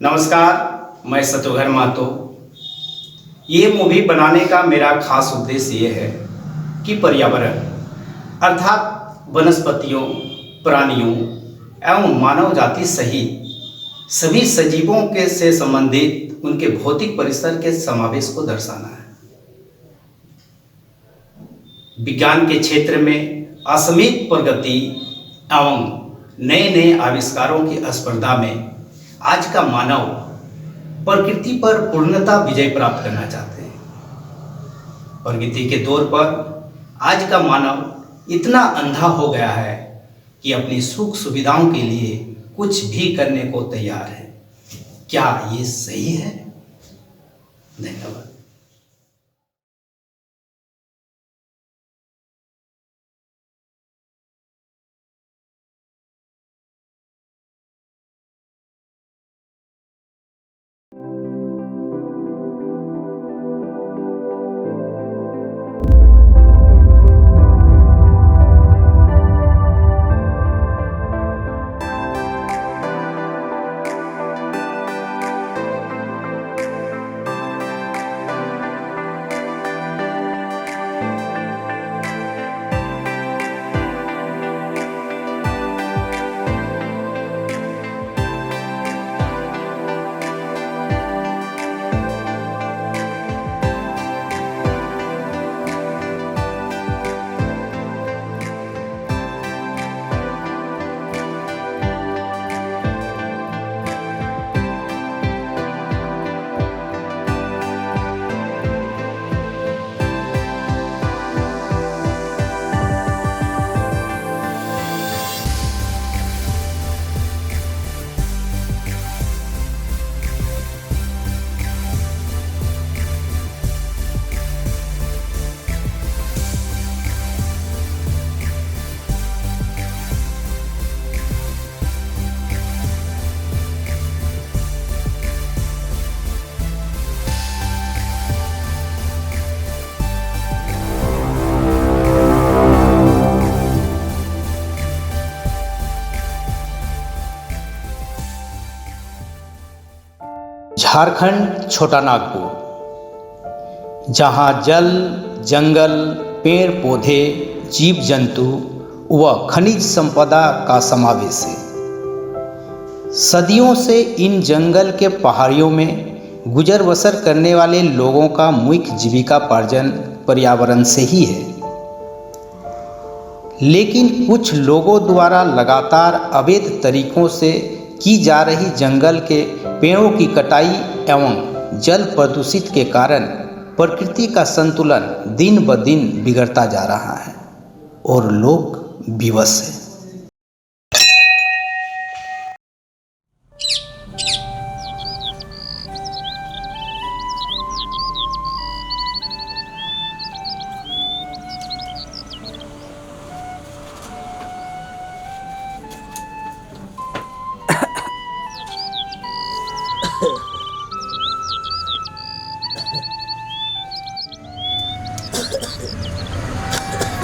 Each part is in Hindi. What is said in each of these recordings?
नमस्कार, मैं शत्रुघ्न महतो। ये मूवी बनाने का मेरा खास उद्देश्य ये है कि पर्यावरण अर्थात वनस्पतियों, प्राणियों एवं मानव जाति सहित सभी सजीवों के से संबंधित उनके भौतिक परिसर के समावेश को दर्शाना है। विज्ञान के क्षेत्र में असीमित प्रगति एवं नए नए आविष्कारों की स्पर्धा में आज का मानव प्रकृति पर पूर्णतः विजय प्राप्त करना चाहते हैं। प्रकृति के दौर पर आज का मानव इतना अंधा हो गया है कि अपनी सुख सुविधाओं के लिए कुछ भी करने को तैयार है। क्या ये सही है? धन्यवाद। झारखंड छोटा नागपुर, जहां जल, जंगल, पेड़ पौधे, जीव जंतु व खनिज संपदा का समावेश है। सदियों से इन जंगल के पहाड़ियों में गुजर बसर करने वाले लोगों का मुख्य जीविकापार्जन पर्यावरण से ही है। लेकिन कुछ लोगों द्वारा लगातार अवैध तरीकों से की जा रही जंगल के पेड़ों की कटाई एवं जल प्रदूषित के कारण प्रकृति का संतुलन दिन ब दिन बिगड़ता जा रहा है और लोग विवश हैं।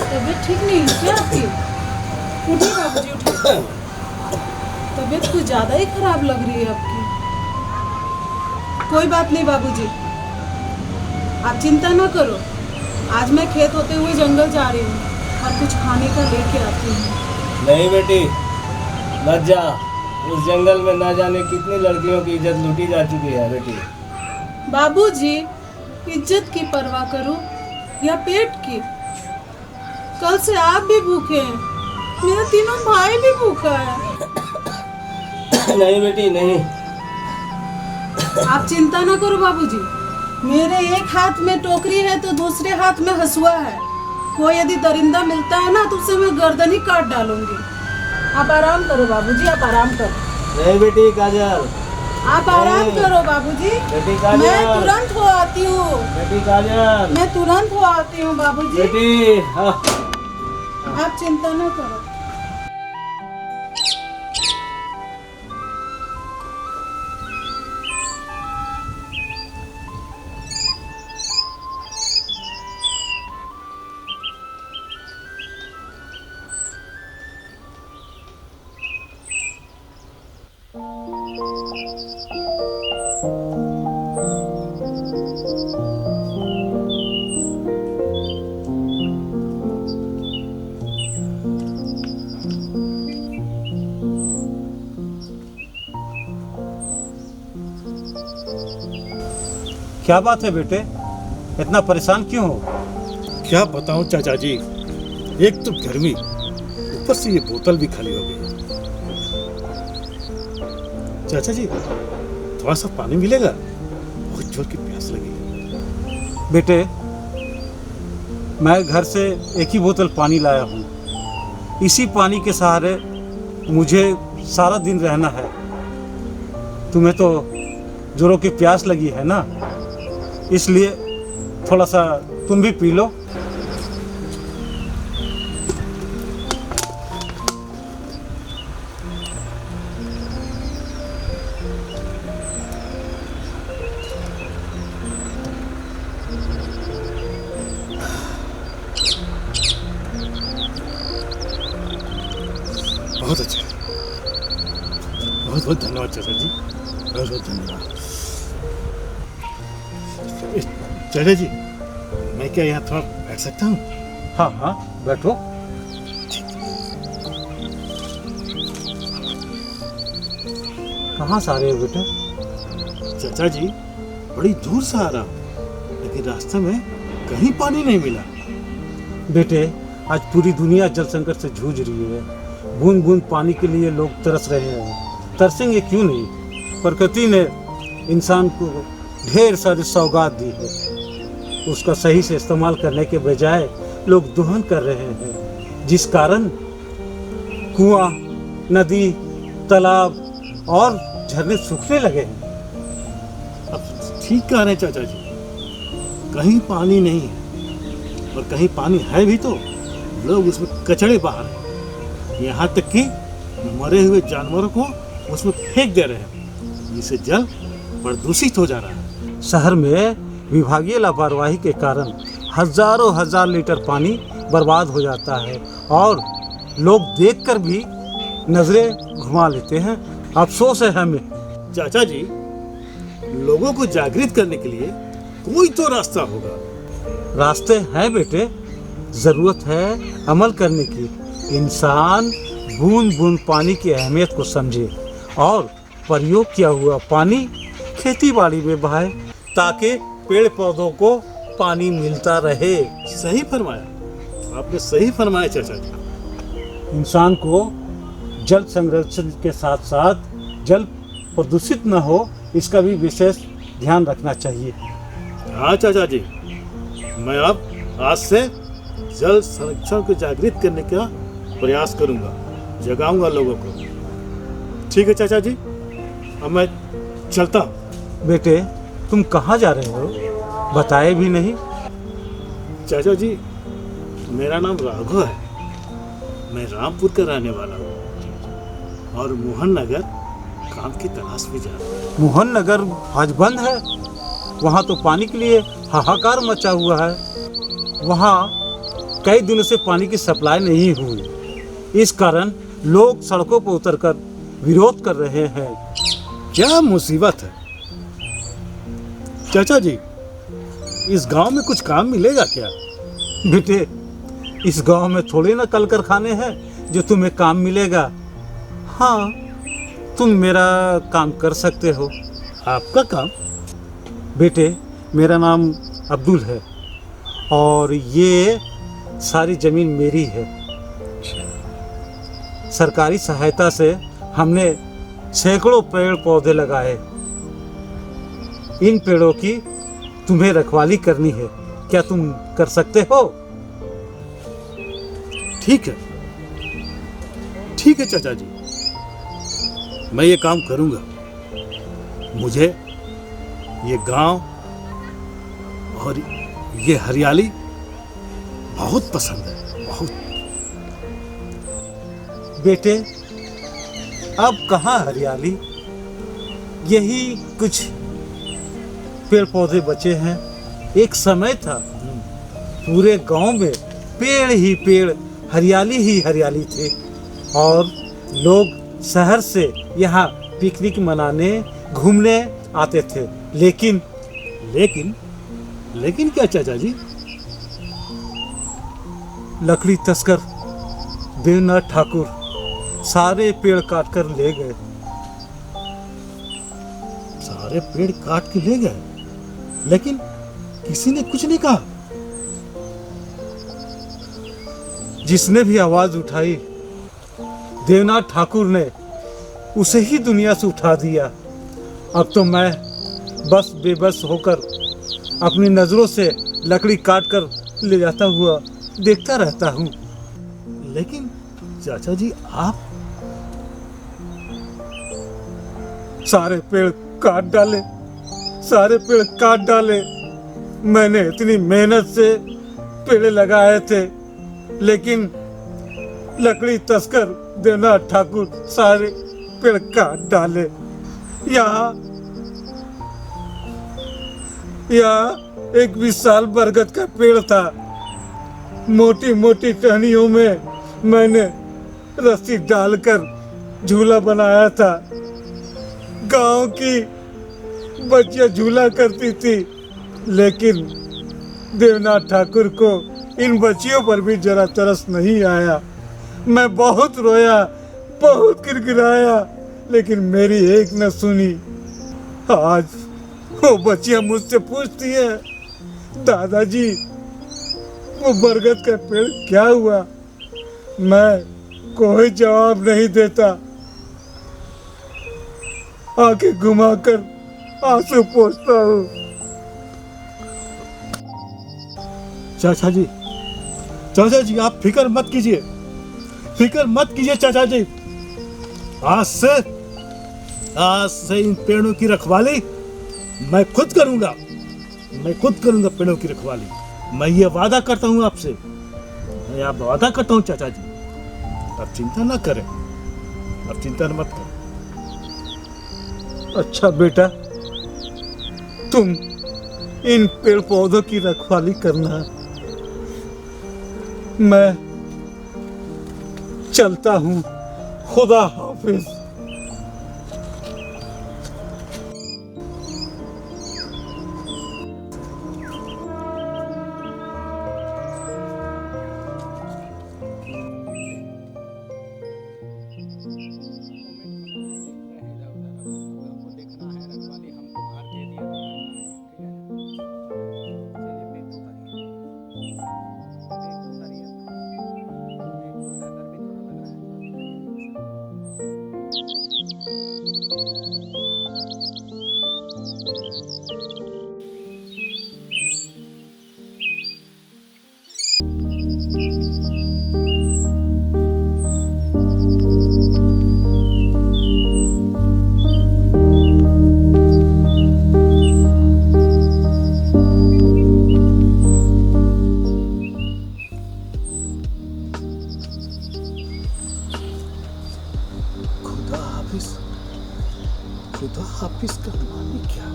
तबीयत ठीक नहीं है क्या आपकी? उठिए बाबूजी, उठिए। तबीयत कुछ ज़्यादा ही खराब लग रही है आपकी। कोई बात नहीं बाबूजी, आप चिंता ना करो। आज मैं खेत होते हुए जंगल जा रही हूँ और कुछ खाने का लेके आती हूँ। नहीं बेटी, मत जा। उस जंगल में ना जाने कितनी लड़कियों की इज्जत लूटी जा चुकी है बेटी। बाबूजी, इज्जत की परवाह करूं या पेट की? कल से आप भी भूखे हैं, मेरा तीनों भाई भी भूखा है। नहीं बेटी, नहीं। आप चिंता ना करो बाबूजी, मेरे एक हाथ में टोकरी है तो दूसरे हाथ में हंसुआ है। कोई यदि दरिंदा मिलता है ना तो उसे मैं गर्दन ही काट डालूंगी। आप आराम करो बाबूजी, आप आराम करो। नहीं बेटी काजल, आप आराम करो बाबूजी, बेटी काजल, मैं तुरंत हो आती हूँ। बेटी काजल, मैं तुरंत हो आती हूँ बाबूजी, बेटी। हाँ। आप चिंता ना करो। क्या बात है बेटे, इतना परेशान क्यों हो? क्या बताऊं चाचा जी, एक तो गर्मी, ऊपर से ये बोतल भी खाली हो गई। चाचा जी थोड़ा सा पानी मिलेगा? बहुत जोर की प्यास लगी है। बेटे, मैं घर से एक ही बोतल पानी लाया हूँ। इसी पानी के सहारे मुझे सारा दिन रहना है। तुम्हें तो जोरों की प्यास लगी है ना, इसलिए थोड़ा सा तुम भी पी लो। बहुत अच्छा, बहुत बहुत धन्यवाद चाचा जी, बहुत बहुत धन्यवाद। चाचा जी मैं क्या यहाँ थोड़ा बैठ सकता हूँ? हाँ हाँ, बैठो। कहाँ से आ रहे हो बेटे? चाचा जी बड़ी दूर से आ रहा हूँ, लेकिन रास्ते में कहीं पानी नहीं मिला। बेटे, आज पूरी दुनिया जल संकट से जूझ रही है। बूंद बूंद पानी के लिए लोग तरस रहे हैं। तरसेंगे क्यों नहीं? प्रकृति ने इंसान को ढेर सारी सौगात दी है, उसका सही से इस्तेमाल करने के बजाय लोग दोहन कर रहे हैं, जिस कारण कुआं, नदी, तालाब और झरने सूखने लगे हैं। अब ठीक कह रहे हैं चाचा जी, कहीं पानी नहीं है, और कहीं पानी है भी तो लोग उसमें कचड़े बहा रहे हैं, यहाँ तक कि मरे हुए जानवरों को उसमें फेंक दे रहे हैं, जिससे जल प्रदूषित हो जा रहा है। शहर में विभागीय लापरवाही के कारण हजारों हजार लीटर पानी बर्बाद हो जाता है और लोग देखकर भी नजरें घुमा लेते हैं। अफसोस है हमें। चाचा जी, लोगों को जागृत करने के लिए कोई तो रास्ता होगा। रास्ते हैं बेटे, जरूरत है अमल करने की। इंसान बूंद बूंद पानी की अहमियत को समझे और प्रयोग किया हुआ पानी खेती बाड़ी में बहाए, ताकि पेड़ पौधों को पानी मिलता रहे। सही फरमाया, आपने सही फरमाया चाचा जी। इंसान को जल संरक्षण के साथ साथ जल प्रदूषित न हो, इसका भी विशेष ध्यान रखना चाहिए। हाँ चाचा जी, मैं अब आज से जल संरक्षण को जागृत करने का प्रयास करूंगा, जगाऊंगा लोगों को। ठीक है चाचा जी, अब मैं चलता हूँ। बेटे, तुम कहाँ जा रहे हो? बताए भी नहीं। चाचा जी, मेरा नाम राघव है, मैं रामपुर का रहने वाला हूँ और मोहन नगर काम की तलाश में जा रहा हूँ। मोहन नगर आज बंद है। वहाँ तो पानी के लिए हाहाकार मचा हुआ है। वहाँ कई दिनों से पानी की सप्लाई नहीं हुई, इस कारण लोग सड़कों पर उतरकर विरोध कर रहे हैं। क्या मुसीबत है चाचा जी, इस गांव में कुछ काम मिलेगा क्या? बेटे, इस गांव में थोड़े ना कल कारखाने हैं जो तुम्हें काम मिलेगा। हाँ, तुम मेरा काम कर सकते हो। आपका काम? बेटे, मेरा नाम अब्दुल है और ये सारी ज़मीन मेरी है। सरकारी सहायता से हमने सैकड़ों पेड़ पौधे लगाए। इन पेड़ों की तुम्हें रखवाली करनी है, क्या तुम कर सकते हो? ठीक है, ठीक है चाचा जी, मैं ये काम करूंगा। मुझे ये गांव और ये हरियाली बहुत पसंद है, बहुत। बेटे, अब कहाँ हरियाली, यही कुछ पेड़ पौधे बचे हैं। एक समय था पूरे गांव में पेड़ ही पेड़, हरियाली ही हरियाली थे और लोग शहर से यहाँ पिकनिक मनाने घूमने आते थे, लेकिन लेकिन क्या चाचा जी? लकड़ी तस्कर देवनाथ ठाकुर सारे पेड़ काट कर ले गए। सारे पेड़ काट के ले गए, लेकिन किसी ने कुछ नहीं कहा। जिसने भी आवाज उठाई देवनाथ ठाकुर ने उसे ही दुनिया से उठा दिया। अब तो मैं बस बेबस होकर अपनी नजरों से लकड़ी काट कर ले जाता हुआ देखता रहता हूँ। लेकिन चाचा जी आप सारे पेड़ काट डाले, सारे पेड़ काट डाले। मैंने इतनी मेहनत से पेड़ लगाए थे, लेकिन लकड़ी तस्कर देवनाथ ठाकुर सारे पेड़ काट डाले। यहाँ एक विशाल बरगद का पेड़ था। मोटी मोटी टहनियों में मैंने रस्सी डालकर झूला बनाया था। गांव की बच्चियां झूला करती थी, लेकिन देवनाथ ठाकुर को इन बच्चियों पर भी जरा तरस नहीं आया। मैं बहुत रोया, बहुत गिड़गिड़ाया, लेकिन मेरी एक न सुनी। आज वो बच्चियां मुझसे पूछती है, दादाजी वो बरगद का पेड़ क्या हुआ? मैं कोई जवाब नहीं देता, आंखें घुमाकर आंसू पोंछता हूँ। चाचा जी आप फिक्र मत कीजिए, चाचा जी। आज से इन पेड़ों की रखवाली मैं खुद करूंगा, पेड़ों की रखवाली। मैं ये वादा करता हूं आपसे, चाचा जी। आप चिंता ना करें, आप चिंता मत करें। अच्छा बेटा, तुम इन पेड़ पौधों की रखवाली करना, मैं चलता हूँ। खुदा हाफिज। खुदा हाफिज का मानी क्या?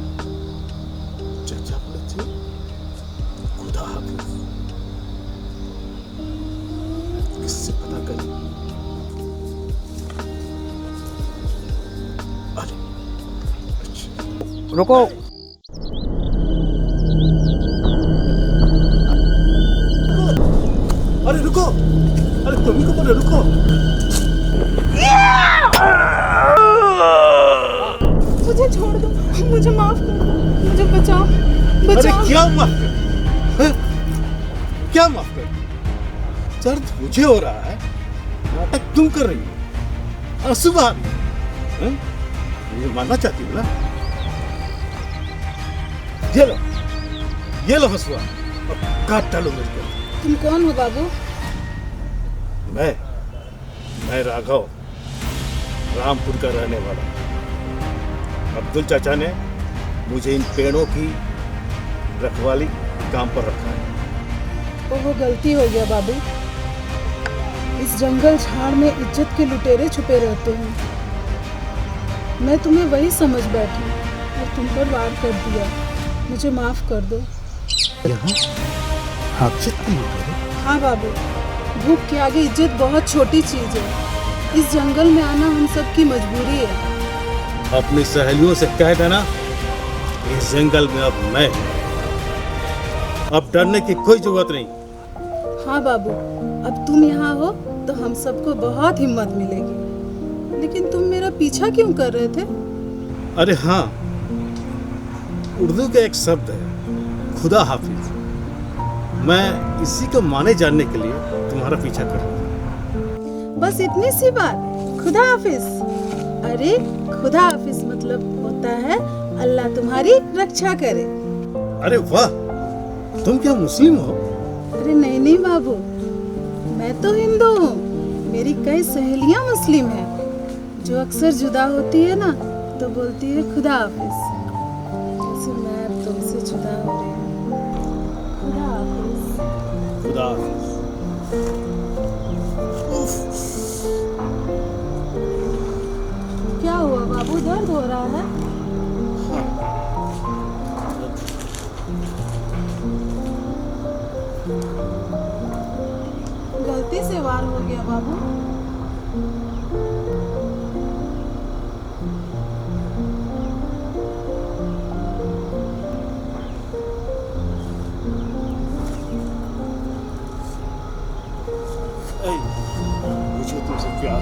चाचा बोले थे खुदा हाफिज। किससे पता करें? अरे अच्छा। रुको। अरे रुको, अरे तुम ही को बोले रुको। मुझे छोड़ दो, मुझे माफ कर दो, मुझे बचाओ। अरे क्या माफ कर? क्या माफ कर? दर्द मुझे हो रहा है, नाटक तुम कर रही हो। आंसू बहा रही हो। मुझे मारना चाहती हो ना? ये लो हंसुआ, अब काट डालो मेरे को। तुम कौन हो बाबू? मैं राघव, रामपुर का रहने वाला। अब्दुल चाचा ने मुझे इन पेड़ों की रखवाली काम पर रखा है। और वो गलती हो गया बाबू। इस जंगल झाड़ में इज्जत के लुटेरे छुपे रहते हैं। मैं तुम्हें वही समझ बैठी और तुम पर वार कर दिया। मुझे माफ कर दो। यहाँ इज्जत के लुटेरे? हाँ बाबू, भूख के आगे इज्जत बहुत छोटी चीज है। इस जंगल में आना हम सबकी मजबूरी है। अपनी सहेलियों से कह देना इस जंगल में अब मैं हूं। अब डरने की कोई जरूरत नहीं। हाँ बाबू, अब तुम यहाँ हो तो हम सबको बहुत हिम्मत मिलेगी। लेकिन तुम मेरा पीछा क्यों कर रहे थे? अरे हाँ, उर्दू का एक शब्द है खुदा हाफिज। मैं इसी को माने जानने के लिए तुम्हारा पीछा कर रहा हूँ। बस इतनी सी बात, खुदा हाफिज। अरे खुदा हाफिज मतलब होता है अल्लाह तुम्हारी रक्षा करे। अरे वाह, तुम क्या मुस्लिम हो? अरे नहीं नहीं बाबू, मैं तो हिंदू हूँ। मेरी कई सहेलियाँ मुस्लिम हैं जो अक्सर जुदा होती है ना तो बोलती है खुदा हाफिज। जैसे मैं अब तुमसे जुदा हो रही हूँ। खुदा हाफिज। खुदा हाफिज। क्या हुआ बाबू, दर्द हो रहा है? गलती से वार हो गया बाबू। मुझे तुमसे प्यार।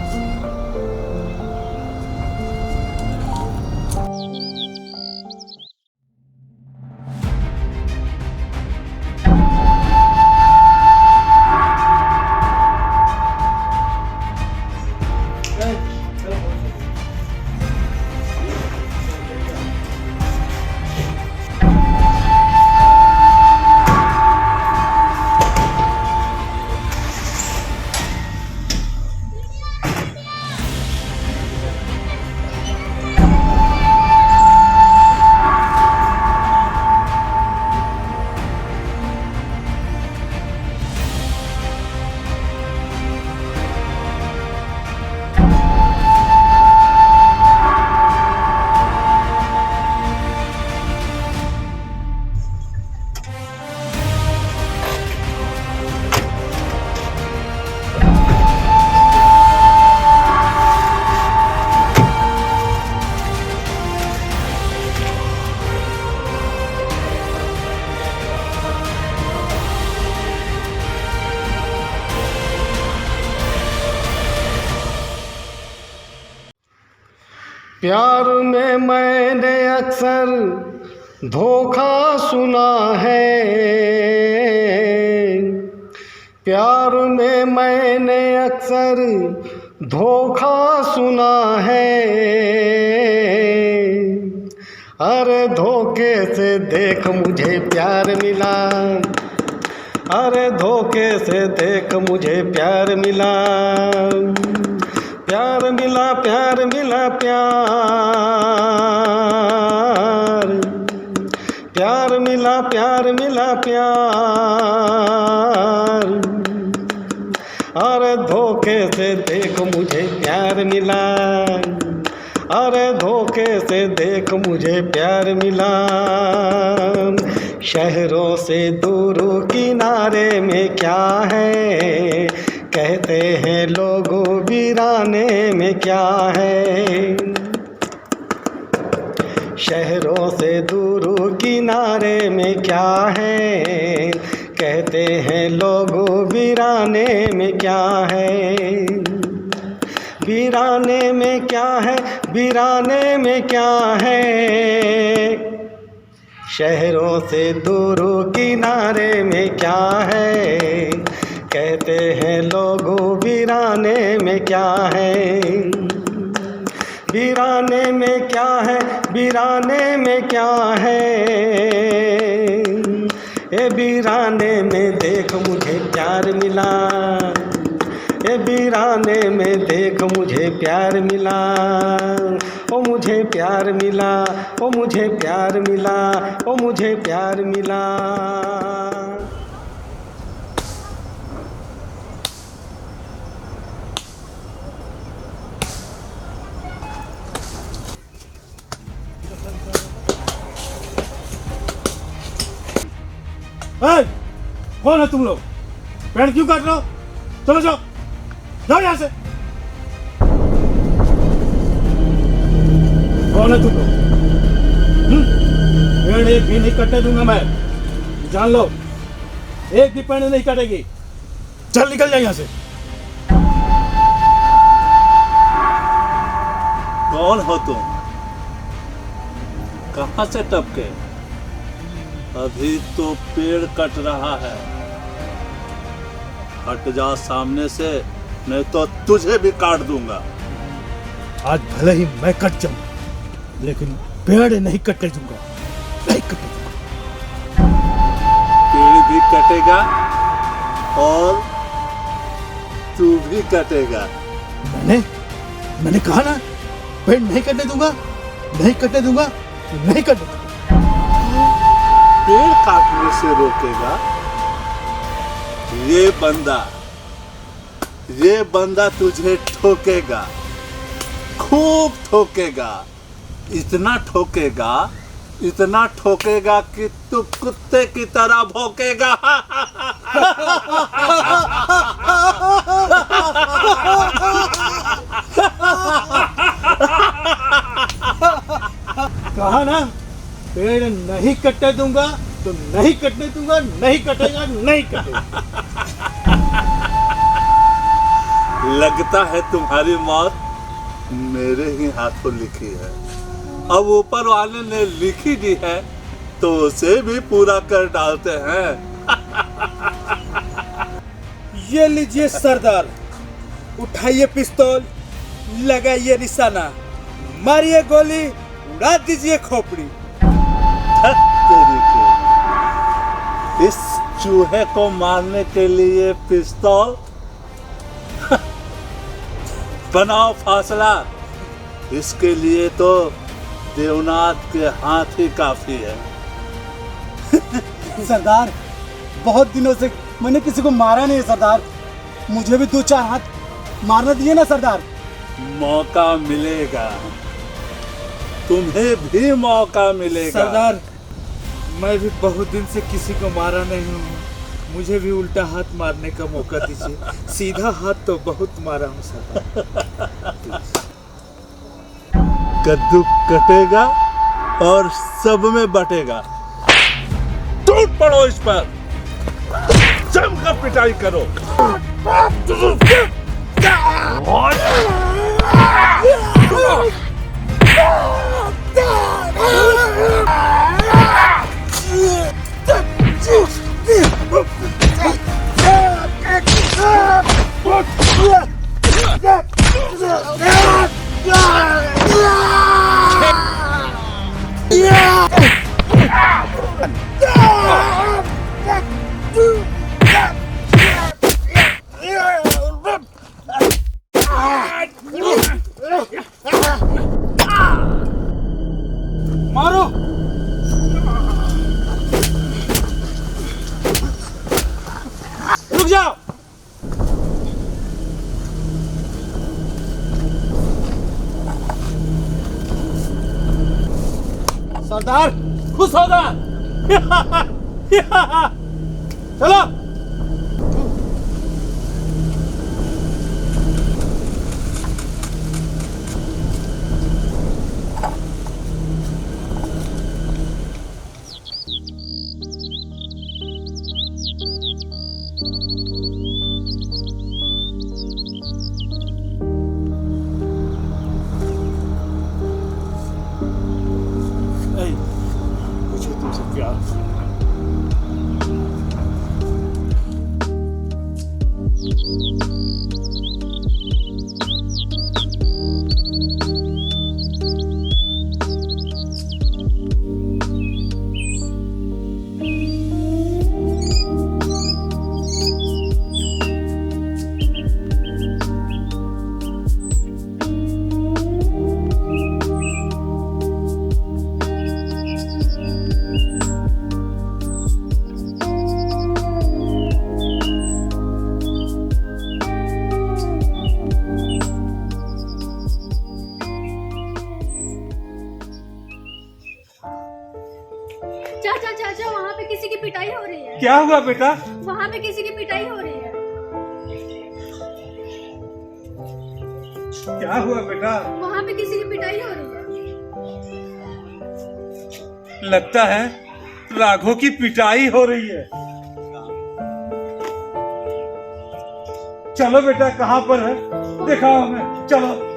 प्यार में मैंने अक्सर धोखा सुना है। प्यार में मैंने अक्सर धोखा सुना है। अरे धोखे से देख मुझे प्यार मिला। अरे धोखे से देख मुझे प्यार मिला। प्यार मिला, प्यार मिला, प्यार। प्यार मिला, प्यार मिला, प्यार। अरे धोखे से देख मुझे प्यार मिला। अरे धोखे से देख मुझे प्यार मिला। शहरों से दूर किनारे में क्या है, कहते हैं लोगों वीराने में क्या है। शहरों से दूर किनारे में क्या है, कहते हैं लोगों वीराने में क्या है। वीराने में क्या है, वीराने में क्या है। शहरों से दूर किनारे में क्या है, कहते हैं लोगों वीराने में क्या है। वीराने में क्या है, वीराने में क्या है। ए वीराने में देख मुझे प्यार मिला। ए वीराने में देख मुझे प्यार मिला। ओ मुझे प्यार मिला, ओ मुझे प्यार मिला, ओ मुझे प्यार मिला। कौन है तुम लोग? पेड़ क्यों काट रहे हो? चलो जाओ, जाओ यहाँ से। कौन है तुम लोग? पेड़ एक भी नहीं कटने दूंगा मैं, जान लो। एक भी पेड़ नहीं कटेगी। चल निकल जाए यहाँ से। कौन हो तुम? कहां से टपके? अभी तो पेड़ कट रहा है, हट जा सामने से, नहीं तो तुझे भी काट दूंगा। आज भले ही मैं कट जाऊं, लेकिन पेड़ नहीं कटने दूंगा, नहीं कटने दूंगा। पेड़ भी कटेगा और तू भी कटेगा। मैंने कहा ना, पेड़ नहीं कटने दूंगा, नहीं कटने दूंगा, नहीं कटने दूंगा। पेड़ काटने से रोकेगा ये बंदा तुझे ठोकेगा, खूब ठोकेगा, इतना ठोकेगा कि तू कुत्ते की तरह भौंकेगा। कहा ना, पेड़ नहीं कटने दूंगा तो नहीं कटने दूंगा, नहीं कटेगा, नहीं कटेगा। लगता है तुम्हारी मौत मेरे ही हाथों लिखी है। अब ऊपर वाले ने लिखी दी है तो उसे भी पूरा कर डालते हैं। ये लीजिए सरदार, उठाइए पिस्तौल, लगाइए निशाना, मारिए गोली, उड़ा दीजिए खोपड़ी। इस चूहे को मारने के लिए पिस्तौल? बनाओ फासला, इसके लिए तो देवनाथ के हाथ ही काफी है। सरदार, बहुत दिनों से मैंने किसी को मारा नहीं है सरदार, मुझे भी 2-4 हाथ मारना दिए ना सरदार। मौका मिलेगा, तुम्हें भी मौका मिलेगा। सरदार, मैं भी बहुत दिन से किसी को मारा नहीं हूँ, मुझे भी उल्टा हाथ मारने का मौका दीजिए। सीधा हाथ तो बहुत मारा हूँ सरदार। कद्दू कटेगा और सब में बटेगा। टूट पड़ो इस पर, जमकर पिटाई करो। मारो। रुक जाओ। सरदार खुश होगा। चलो। मुझे तुमसे प्यार है। चाचा चाचा, वहाँ पे किसी की पिटाई हो रही है। क्या हुआ बेटा? वहाँ पे किसी की पिटाई हो रही है। क्या हुआ बेटा? वहाँ पे किसी की पिटाई हो रही है। लगता है राघव की पिटाई हो रही है। चलो बेटा, कहाँ पर है दिखाओ हमें, चलो।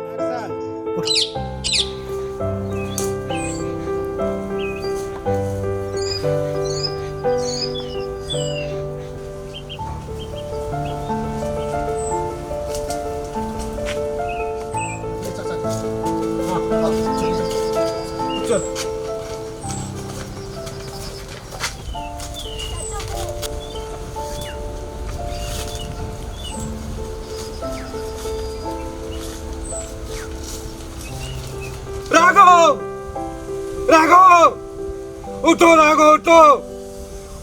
राघव, राघव, उठो राघव, उठो,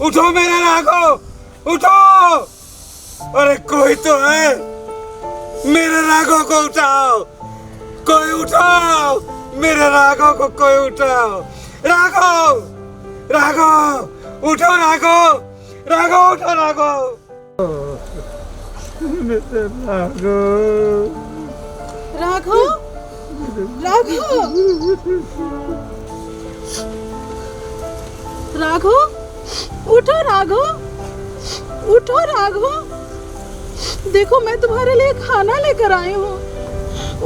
उठो मेरा राघव, उठो। अरे कोई तो है, मेरे राघव को उठाओ, कोई उठाओ, मेरे राघव को कोई उठाओ। राघव, राघव, उठो राघव, राघव, उठो राघव, मेरे राघव, राघव, राघव, राघव, उठो राघव, उठो राघव, देखो मैं तुम्हारे लिए खाना लेकर आई हूँ,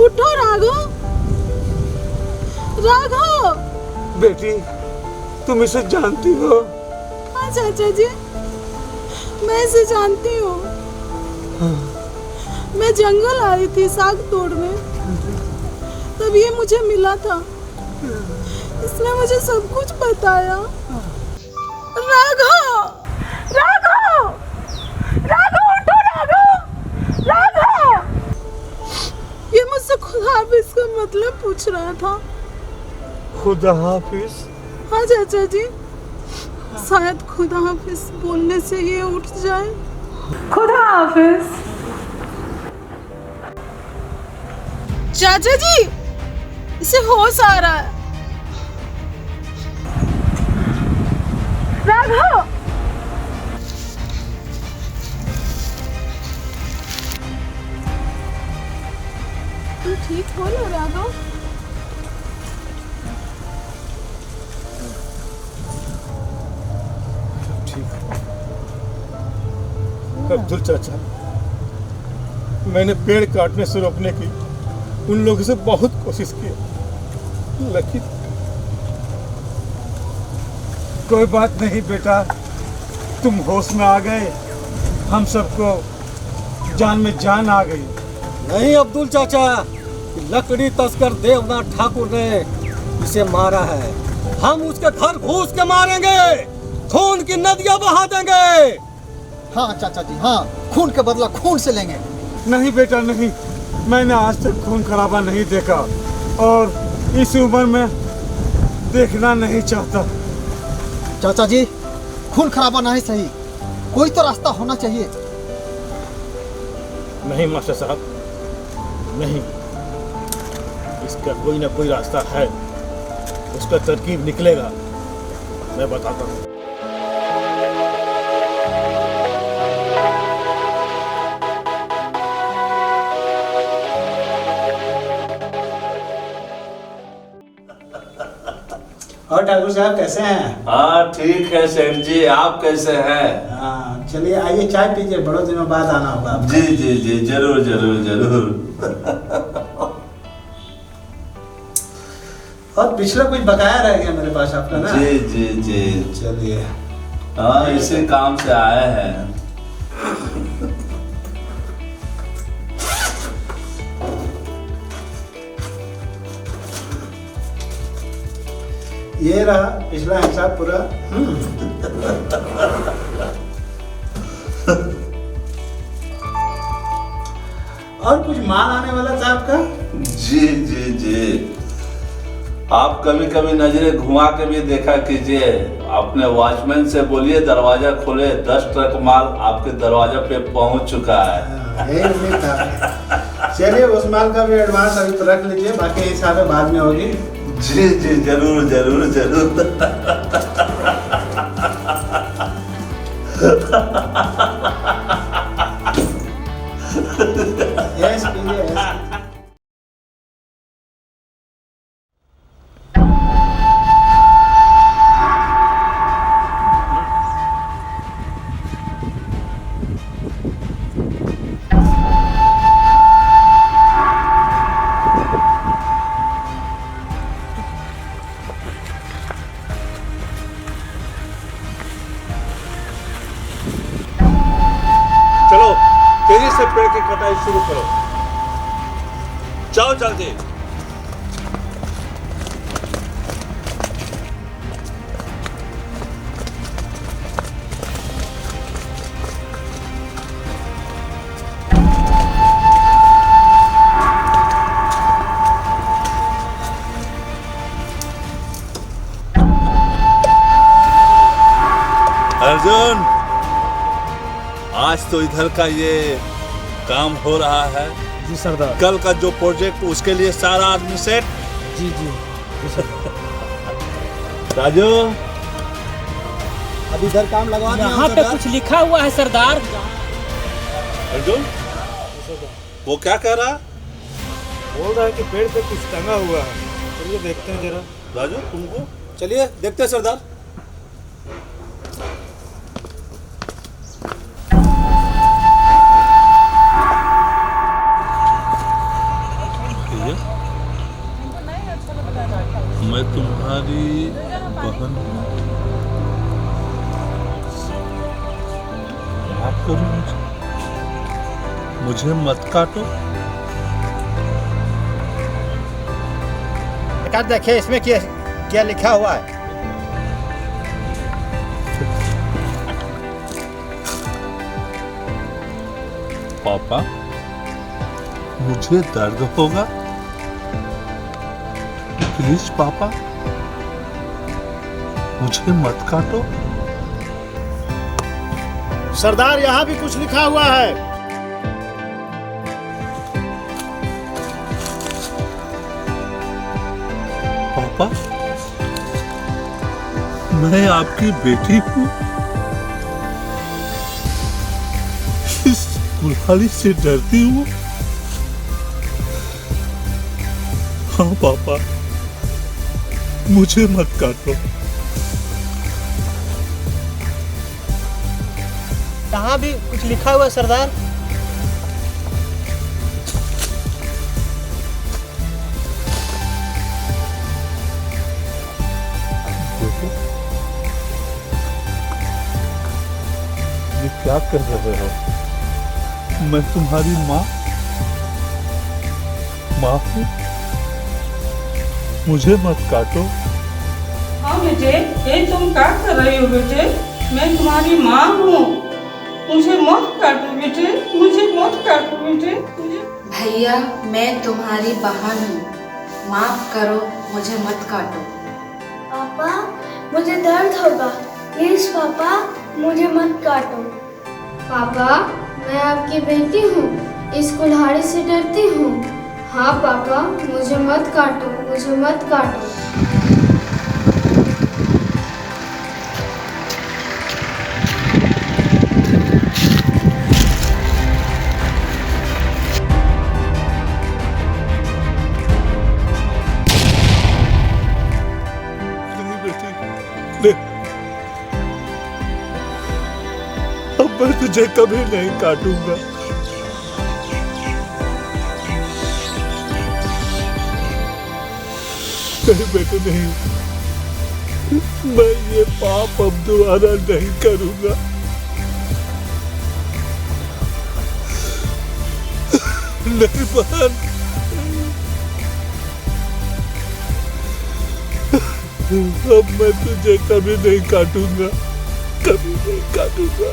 उठो राघव, राघव। बेटी, तुम इसे जानती हो? हाँ चाचा जी, मैं इसे जानती हूँ। मैं जंगल आई थी साग तोड़ने, तब ये मुझे मिला था, इसने मुझे सब कुछ बताया। राघव, राघव, राघव, उठो राघव, राघव। ये मुझसे खुदा हाफिज का मतलब पूछ रहा था। खुदा हाफिज? हाँ चाचा जी, शायद खुदा हाफिज बोलने से ये उठ जाए। खुदा हाफिज। चाचा जी, इसे होश आ रहा है। राघव, तुम ठीक हो ना राघव? अब्दुल चाचा, मैंने पेड़ काटने से रोकने की उन लोगों से बहुत कोशिश की, लेकिन कोई बात नहीं बेटा, तुम होश में आ गए, हम सबको जान में जान आ गई। नहीं अब्दुल चाचा, लकड़ी तस्कर देवनाथ ठाकुर ने इसे मारा है। हम उसके घर घुस के मारेंगे, खून की नदियां बहा देंगे। हाँ चाचा जी, हाँ, खून के बदला खून से लेंगे। नहीं बेटा नहीं, मैंने आज तक खून खराबा नहीं देखा और इस उम्र में देखना नहीं चाहता। चाचा जी, खून खराबा नहीं सही, कोई तो रास्ता होना चाहिए। नहीं मास्टर साहब, नहीं, इसका कोई ना कोई रास्ता है, उसका तरकीब निकलेगा, मैं बताता हूँ। और ठाकुर साहब कैसे हैं? हाँ ठीक है सेठ जी, आप कैसे हैं? हाँ चलिए, आइए चाय पीजिए, बड़े दिनों बाद आना होगा आपका। जी जी जी, जरूर जरूर जरूर। और पिछला कुछ बकाया रह गया मेरे पास आपका ना? जी जी जी। चलिए। हाँ, इसी काम से आए हैं। ये रहा पिछला हिसाब पूरा। और कुछ माल आने वाला था आपका? जी जी जी, आप कभी कभी नजरें घुमा के भी देखा कीजिए, अपने वॉचमैन से बोलिए दरवाजा खोले, 10 ट्रक माल आपके दरवाजा पे पहुंच चुका है। यही उम्मीद था। चलिए, उस माल का भी एडवांस अभी तो रख लीजिए, बाकी हिसाब बाद में होगी। जी जी जरूर जरूर जरूर। यस कीजिए, यस। से पेड़ की कटाई शुरू करो। जाओ जल्दी। अर्जुन, आज तो इधर का ये काम हो रहा है। जी सरदार। कल का जो प्रोजेक्ट उसके लिए सारा आदमी सेट। जी जी जी सरदार। राजू, अब इधर काम लगवा दिया यहाँ पे कुछ लिखा हुआ है सरदार। अर्जुन, वो क्या कह रहा है? बोल रहा है कि पेड़ पे कुछ टंगा हुआ है। चलिए देखते हैं जरा। राजू, तुमको चलिए देखते हैं सरदार। मैं तुम्हारी बहन हूँ। माफ करो मुझे मत काटो। देखिए इसमें क्या क्या लिखा हुआ है। पापा, मुझे दर्द होगा। प्लीज पापा, मुझे मत काटो। सरदार, यहाँ भी कुछ लिखा हुआ है। पापा, मैं आपकी बेटी हूँ। इस कुल्हाड़ी से डरती हूँ। हाँ पापा, मुझे मत काटो। यहाँ भी कुछ लिखा हुआ है सरदार। देखो, ये क्या कर रहे हो? मैं तुम्हारी माँ हूँ। मुझे मत काटो। हाँ बेटे, ये तुम क्या कर रही हो बेटे? मैं तुम्हारी माँ हूँ। मुझे मत काटो बेटे, मुझे मत काटो बेटे। भैया, मैं तुम्हारी बहन हूँ, माफ करो, मुझे मत काटो। पापा, मुझे दर्द होगा, प्लीज पापा मुझे मत काटो। पापा, मैं आपकी बेटी हूँ, इस कुल्हाड़ी से डरती हूँ। हाँ पापा, मुझे मत काटो, मुझे मत काटो। अब मैं तुझे कभी नहीं काटूंगा। नहीं बेटे, नहीं। मैं ये पाप अब दोबारा नहीं करूंगा। नहीं बहन, अब मैं तुझे कभी नहीं काटूंगा, कभी नहीं काटूंगा।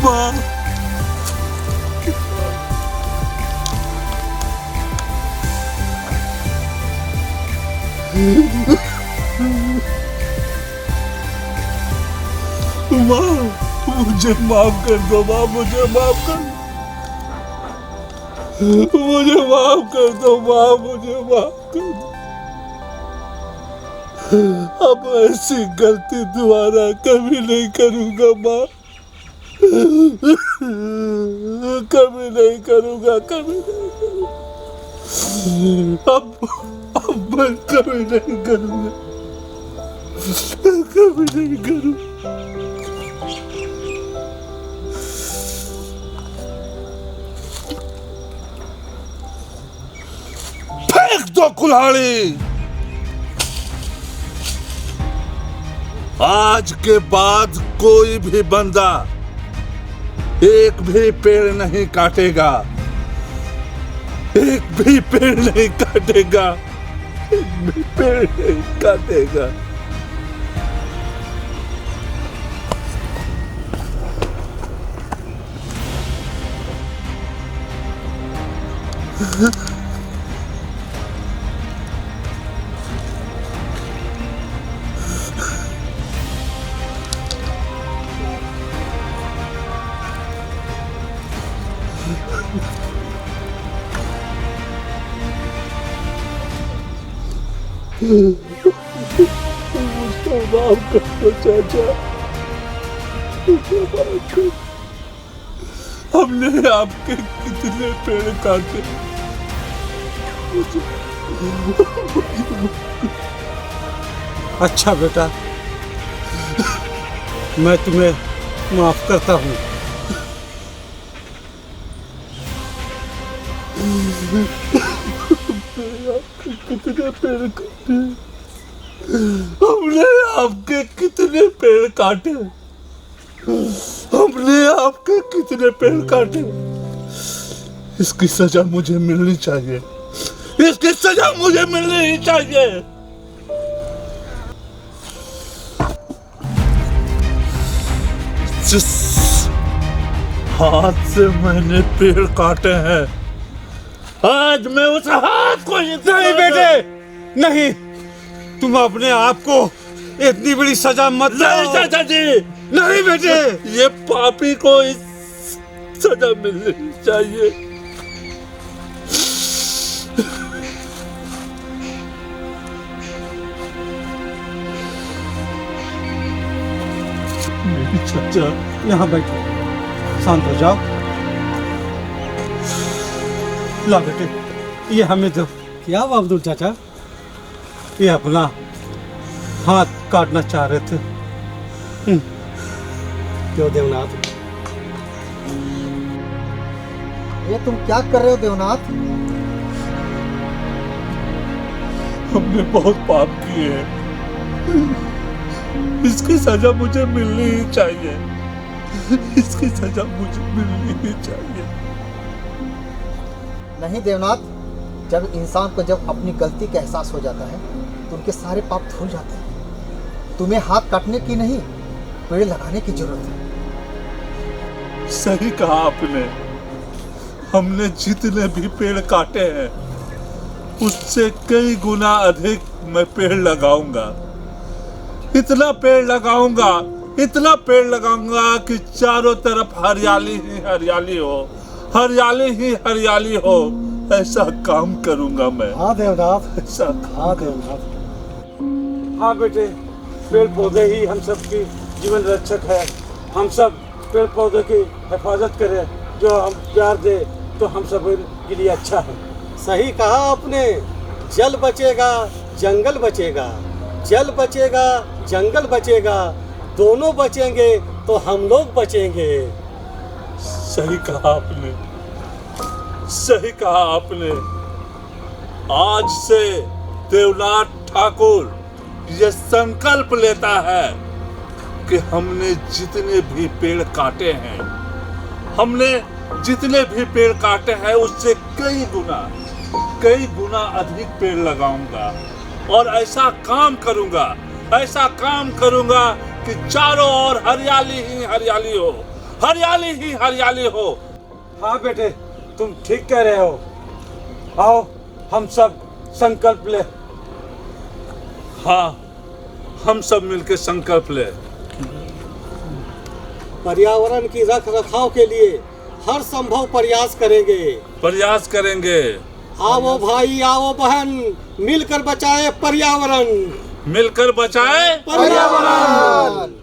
माँ, माँ, मुझे माफ कर दो। माँ, मुझे माफ कर दो। मुझे माफ कर दो माँ, मुझे माफ कर दो। अब ऐसी गलती दोबारा कभी नहीं करूँगा माँ। कभी नहीं करूँगा, कभी नहीं करूँगा। अब मैं कभी नहीं करूँगा, कभी नहीं करूँगा। फेंक दो कुल्हाड़ी। आज के बाद कोई भी बंदा एक भी पेड़ नहीं काटेगा, एक भी पेड़ नहीं काटेगा, एक भी पेड़ नहीं काटेगा। मुझको माफ कर दो चाचा, मुझको माफ कर। हमने आपके कितने पेड़ काटे। अच्छा बेटा, मैं तुम्हें माफ करता हूँ। कितने पेड़ काटे, हमने आपके कितने पेड़ काटे, हमने आपके कितने पेड़ काटे। इसकी सजा मुझे मिलनी चाहिए, इसकी सजा मुझे मिलनी ही चाहिए। जिस हाथ से मैंने पेड़ काटे हैं, आज मैं उस हाथ को नहीं बेटे, नहीं, तुम अपने आप को इतनी बड़ी सजा मत दो। नहीं चाचा जी, नहीं बेटे, ये पापी को इस सजा मिलनी चाहिए। मेरी चाचा, यहाँ बैठो, शांत हो जाओ। ला बेटे, ये हमें दो। क्या हुआ अब्दुल चाचा? ये अपना हाथ काटना चाह रहे थे। क्यों देवनाथ, ये तुम क्या कर रहे हो देवनाथ? हमने बहुत पाप किए हैं, इसकी सजा मुझे मिलनी ही चाहिए, इसकी सजा मुझे मिलनी ही चाहिए। नहीं देवनाथ, जब इंसान को जब अपनी गलती का एहसास हो जाता है तो उनके सारे पाप धुल जाते हैं। तुम्हें हाथ काटने की नहीं, पेड़ लगाने की जरूरत है। सही कहा आपने, हमने जितने भी पेड़ काटे हैं उससे कई गुना अधिक मैं पेड़ लगाऊंगा। इतना पेड़ लगाऊंगा, इतना पेड़ लगाऊंगा कि चारों तरफ हरियाली ही हरियाली हो, हरियाली ही हरियाली हो। ऐसा काम करूंगा मैं। हाँ देवनाथ, ऐसा हाँ देवनाथ। हाँ बेटे, पेड़ पौधे ही हम सब की जीवन रक्षक है। हम सब पेड़ पौधे की हिफाजत करें, जो हम प्यार दे तो हम सब के लिए अच्छा है। सही कहा आपने, जल बचेगा जंगल बचेगा, जल बचेगा जंगल बचेगा, दोनों बचेंगे तो हम लोग बचेंगे। सही कहा आपने, सही कहा आपने। आज से देवनाथ ठाकुर ये संकल्प लेता है कि हमने जितने भी पेड़ काटे हैं, हमने जितने भी पेड़ काटे हैं उससे कई गुना अधिक पेड़ लगाऊंगा। और ऐसा काम करूंगा, ऐसा काम करूंगा कि चारों ओर हरियाली ही हरियाली हो, हरियाली ही हरियाली हो। हाँ बेटे, तुम ठीक कह रहे हो। आओ हम सब संकल्प ले। हाँ, हम सब मिलकर संकल्प ले। पर्यावरण की रख रखाव के लिए हर संभव प्रयास करेंगे, प्रयास करेंगे। आओ भाई, आओ बहन, मिलकर बचाए पर्यावरण, मिलकर बचाए पर्यावरण।